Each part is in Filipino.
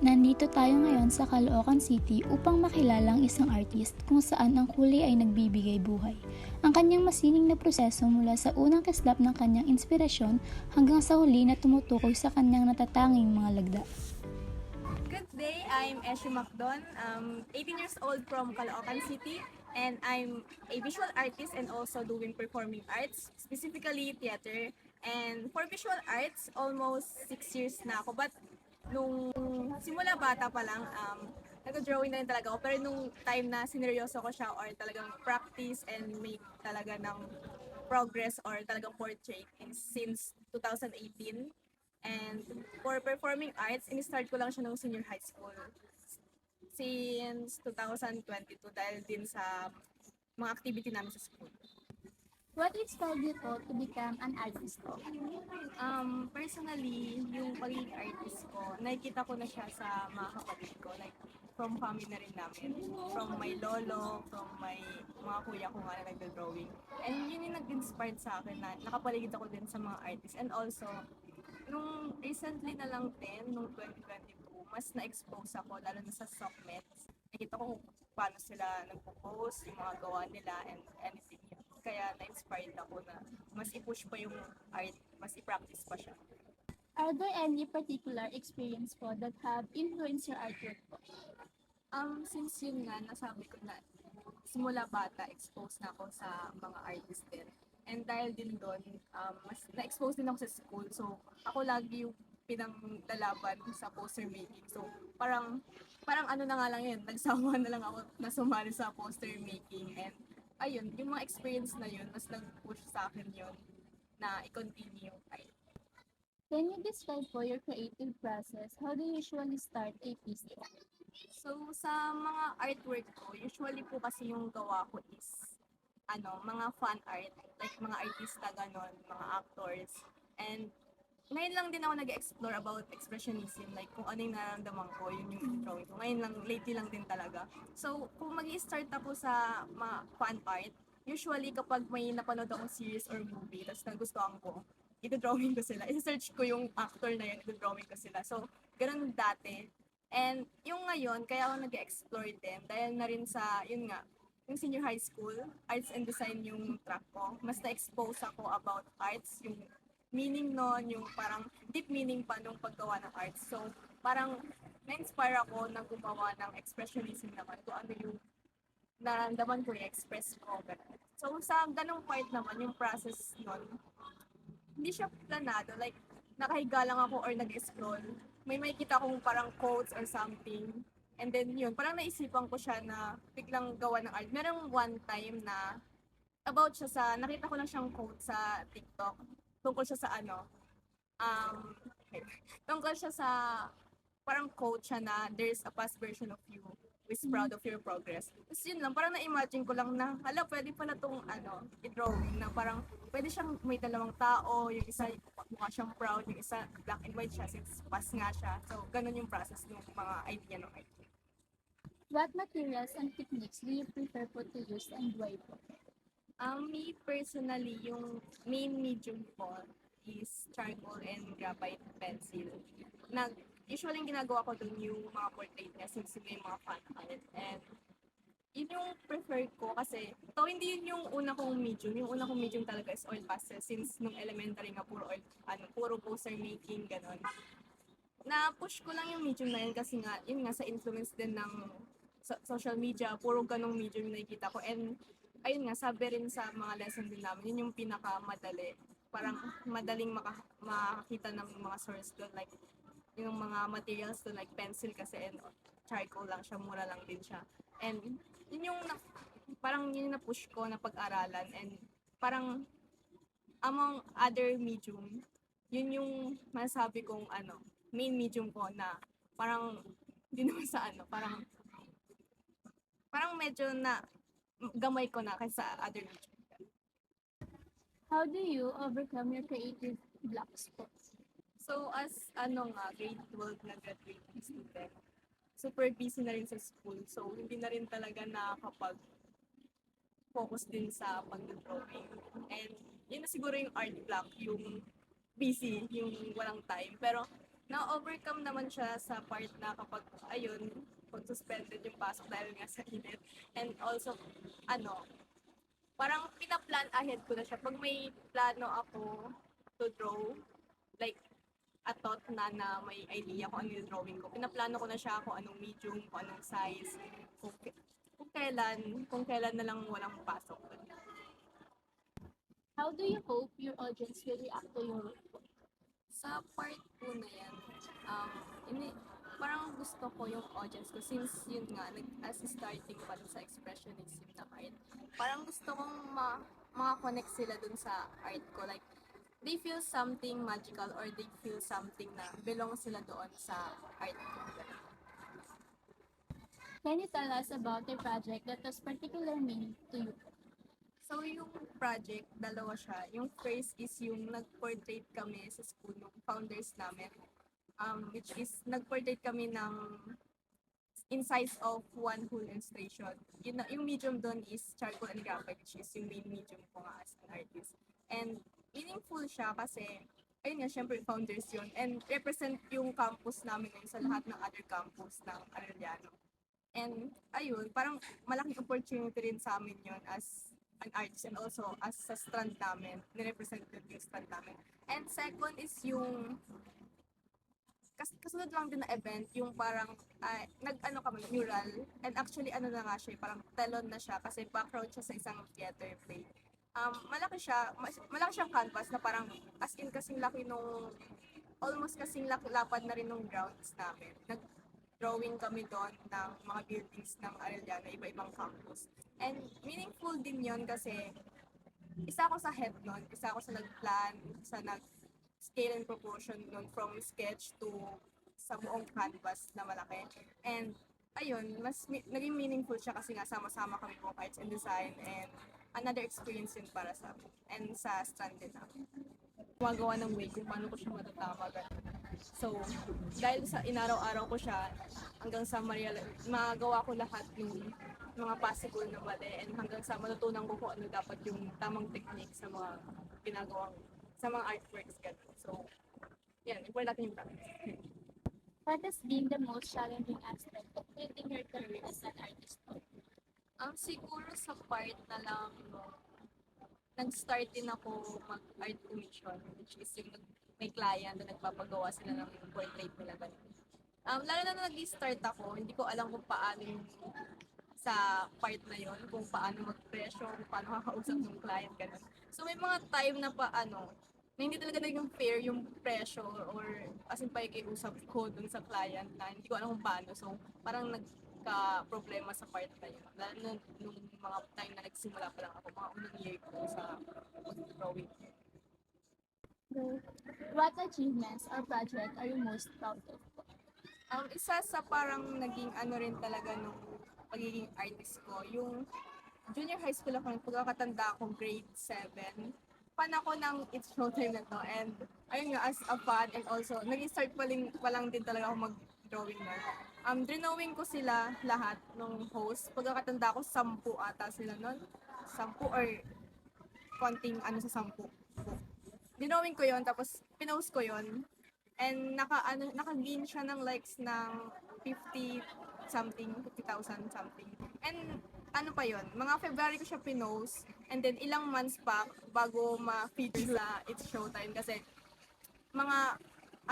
Nandito tayo ngayon sa Caloocan City upang makilala ang isang artist kung saan ang huli ay nagbibigay buhay. Ang kanyang masining na proseso mula sa unang kislap ng kanyang inspirasyon hanggang sa huli na tumutukoy sa kanyang natatanging mga lagda. Good day, I'm Eshe Macdon. 18 years old from Caloocan City, and I'm a visual artist and also doing performing arts, specifically theater. And for visual arts, almost 6 years na ako. But nung simula bata pa lang, nag-drawing na rin talaga ako. Pero nung time na sineryoso ko siya or talagang practice and make talaga ng progress or talagang portrait is since 2018. And for performing arts, in-start ko lang siya nung senior high school. Since 2022 dahil din sa mga activity namin sa school. What inspired you to become an artist po? Personally, yung pagiging artist ko, nakikita ko na siya sa mga kapatid ko. Like, from family na rin namin. From my lolo, from my mga kuya ko nga na nagda-drawing. And yun yung nag-inspired sa akin na nakapaligid ako din sa mga artists. And also, nung recently na lang din, nung 2022, mas na-expose ako, lalo na sa SOCMEDs. Nakita ko kung paano sila nagpo-post, yung mga gawa nila, and anything yun. Kaya na-inspired ako na mas i-push pa yung art, mas i-practice pa siya. Are there any particular experience po that have influenced your artwork po? Since yun nga, nasabi ko na simula bata, exposed na ako sa mga artist din. And dahil din doon, mas na-expose din ako sa school. So, ako lagi yung pinanglalaban sa poster making. So, parang ano na nga lang yun, nagsawa na lang ako na sumali sa poster making. And ayun, yung mga experience na yun, mas nag-push sa akin yun na i-continue yung art. Can you describe po your creative process? How do you usually start a piece po? So, sa mga artwork ko, usually po kasi yung gawa ko is mga fan art, like mga artista ganon, mga actors. And ngayon lang din ako nag-explore about expressionism, like kung ano yung nararamdaman ko, yun yung drawing ko. Ngayon lang, lately lang din talaga. So, kung mag-start ako sa mga fan art, usually kapag may napanood akong series or movie, tapos nagustuhan ko, ito-drawing ko sila. I-search ko yung actor na yun, ito-drawing ko sila. So, ganun dati. And yung ngayon, kaya ako nag-explore din, dahil na rin sa, yun nga, yung senior high school, arts and design yung track ko. Mas na-expose ako about arts, yung meaning nun, yung parang deep meaning pa nung paggawa ng arts. So, parang na-inspire ako na gumawa ng expressionism naman kung ano yung nararamdaman ko, i-express ko. Ganun. So, sa ganong part naman, yung process nun, hindi siya planado. Like, nakahiga lang ako or nag-scroll. May makikita akong parang quotes or something. And then yun, parang naisipan ko siya na biglang gawa ng art. Merong one time na about siya sa, nakita ko lang siyang quote sa TikTok. Tungkol siya sa um, tungkol siya sa, parang quote siya na, there's a past version of you who is proud of your progress. Tapos yun lang, parang na-imagine ko lang na, hala, pwede pala tong i-drawing na parang, pwede siyang may dalawang tao, yung isa mukha siyang proud, yung isa black and white siya since past nga siya. So, ganun yung process ng mga idea ng idea. What materials and techniques do you prefer po to use and why po? Me personally, yung main medium ko is charcoal and graphite pencil. Usually yung ginagawa ko dun yung mga portrait niya since may mga fan art. And yun yung prefer ko kasi hindi yun yung una kong medium. Yung una kong medium talaga is oil pastel since nung elementary nga puro oil, puro poster making, ganon. Na-push ko lang yung medium na yun kasi nga, yun nga sa influence din ng social media, puro ganong medium yung nakikita ko. And ayun nga, sabi rin sa mga lesson din namin, yun yung pinakamadali. Parang madaling makakita ng mga source doon, like yung mga materials doon, like pencil kasi and charcoal lang siya, mura lang din siya. And yun yung parang yun yung na-push ko na pag-aralan and parang among other medium, yun yung masasabi kong main medium ko na parang hindi naman sa parang medyo na gamay ko na kaysa other medium. How do you overcome your creative blocks po? So as grade 12 na graduating student, super busy na rin sa school. So hindi na rin talaga nakakapag-focus din sa pag-drawing. And yun na siguro yung art block, yung busy, yung walang time. Pero na-overcome naman siya sa part na kapag, ayun, pag suspended yung pasok dahil nga sa init. And also, ano, parang pinaplan ahead ko na siya. Pag may plano ako to draw, like, a thought na may idea kung ano yung drawing ko. Pinaplano ko na siya kung anong medium, kung anong size, kung kailan na lang walang pasok. How do you hope your audience will react to your work? Sa part po na yan, um, parang gusto ko yung audience ko since yun nga, as a starting pa dun sa expressionism na art, parang gusto kong makakonect sila dun sa art ko. Like, they feel something magical or they feel something na belong sila doon sa art ko. Can you tell us about a project that was particular meaning to you? So, yung project, dalawa siya. Yung first is yung nag-portrait kami sa school ng founders namin. Which is, nag-portrait kami ng in size of one whole illustration. Yung medium doon is charcoal and graphite, which is yung main medium ko nga as an artist. And meaningful siya kasi, ayun nga, syempre founders yun. And represent yung campus namin ngayon sa lahat ng other campus ng Arellano. And ayun, parang malaking opportunity rin sa amin yun as an artist and also as sa strand namin, nirepresent yung strand namin. And second is yung kasunod lang din na event, yung parang nag-ano kami, mural. And actually, ano na nga siya, parang telon na siya kasi background siya sa isang theater play. Malaki siya, malaki siyang canvas na parang as in kasing laki nung, almost kasing lapad na rin nung grounds namin. Nag-drawing kami doon ng mga buildings ng Arellano, iba-ibang campus. And meaningful din yon kasi isa ako sa head nun, isa ako sa nag-plan, sa scale and proportion nun from sketch to sa buong canvas na malaki. And ayun, naging meaningful siya kasi nga sama-sama kami po arts and design and another experience yun para sa amin and sa strand din namin. Gumagawa ng way kung paano ko siya matatama. So, dahil sa inaraw-araw ko siya, hanggang sa magawa ko lahat ng mga possible na mali and hanggang sa matutunan ko kung ano dapat yung tamang technique sa mga ginagawang sa mga artworks ganun. So, yan, important yung practice. What has been the most challenging aspect of building your career as an artist? Siguro sa part na lang, nag-start din ako mag-art commission, which is yung may client na nagpapagawa sila ng portrait nila ganun. Lalo na nung nag-start ako, hindi ko alam kung paano yung sa part na yon, kung paano mag-presyo, kung paano kakausap ng client, ganun. So may mga time na na hindi talaga naging fair yung presyo or as in pakikiusap ko dun sa client na hindi ko alam kung paano. So parang nagka-problema sa part na yun. Lalo na nung mga time na nagsimula pa lang ako, mga unang year ko sa drawing. What achievements or project are you most proud of? Isa sa parang naging ano rin talaga nung pagiging artist ko, yung junior high school ako, pagkakatanda ko, grade 7, fan ako ng It's Showtime na to. And ayun nga, as a fan and also, nag-start pa lang din talaga ako mag-drawing na. Drawing ko sila lahat nung host. Pagkakatanda ko, 10 ata sila nun. 10 or konting ano sa 10. Dinawin ko yon tapos pinost ko yon and naka-gain siya ng likes ng 50 something, 50,000 something. And ano pa yon, mga February ko siya pinost and then ilang months pa bago ma-feature sa It's Showtime kasi mga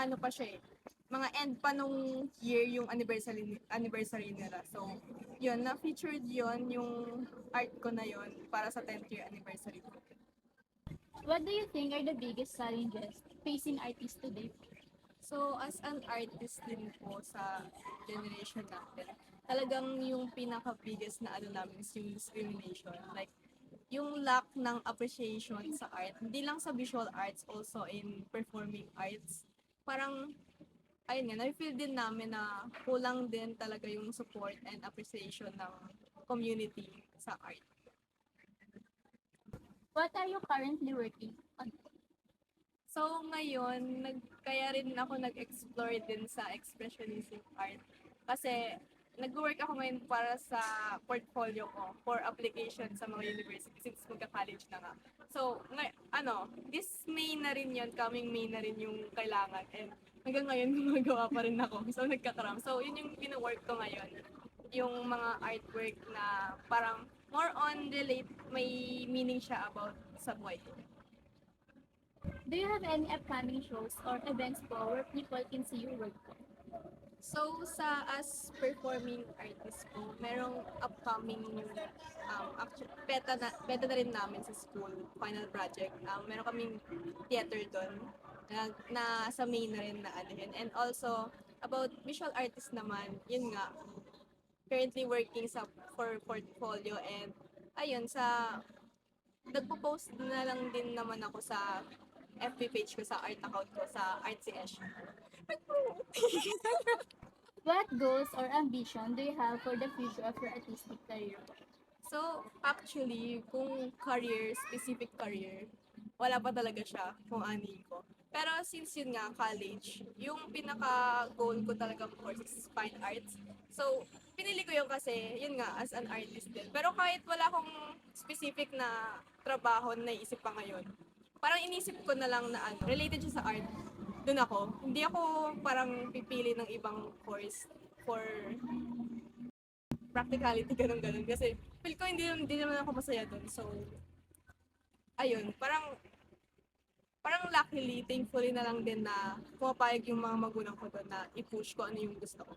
ano pa siya mga end pa nung year yung anniversary nila. So, yun, na-featured yon yung art ko na yon para sa 10th year anniversary ko. What do you think are the biggest challenges facing artists today? So, as an artist din po sa generation natin, talagang yung pinaka-biggest na ano namin is yung discrimination. Like, yung lack ng appreciation sa art, hindi lang sa visual arts, also in performing arts. Parang, ayun nga, na-feel din namin na kulang din talaga yung support and appreciation ng community sa art. What are you currently working on? So ngayon, kaya rin ako nag-explore din sa expressionism art. Kasi nag-work ako ngayon para sa portfolio ko for application sa mga university since magka-college na nga. So, this May na rin yun, coming May na rin yung kailangan. And hanggang ngayon gumagawa pa rin ako. So, nagkakaram. So, yun yung pina-work ko ngayon. Yung mga artwork na parang more on relate, may meaning siya about sa buhay ko. Do you have any upcoming shows or events po where people can see your work po? So, sa as performing artist po, merong upcoming beta na rin namin sa school, final project. Meron kaming theater doon na sa main na rin na ano yun. And also, about visual artist naman, yun nga, currently working for portfolio and ayun, nagpo-post na lang din naman ako sa FB page ko, sa art account ko, sa Artsy Esh. What goals or ambition do you have for the future of your artistic career po? So, actually, kung specific career, wala pa talaga siya kung ani ko. Pero since yun nga, college, yung pinaka-goal ko talagang course is fine arts. So, pinili ko yun kasi, yun nga, as an artist din. Pero kahit wala akong specific na trabaho na naisip pa ngayon, parang inisip ko na lang na related siya sa art, dun ako. Hindi ako parang pipili ng ibang course for practicality, ganun-ganun. Kasi feel ko hindi naman ako masaya dun. So, ayun, parang luckily, thankfully na lang din na pumapayag yung mga magulang ko doon na i-push ko ano yung gusto ko.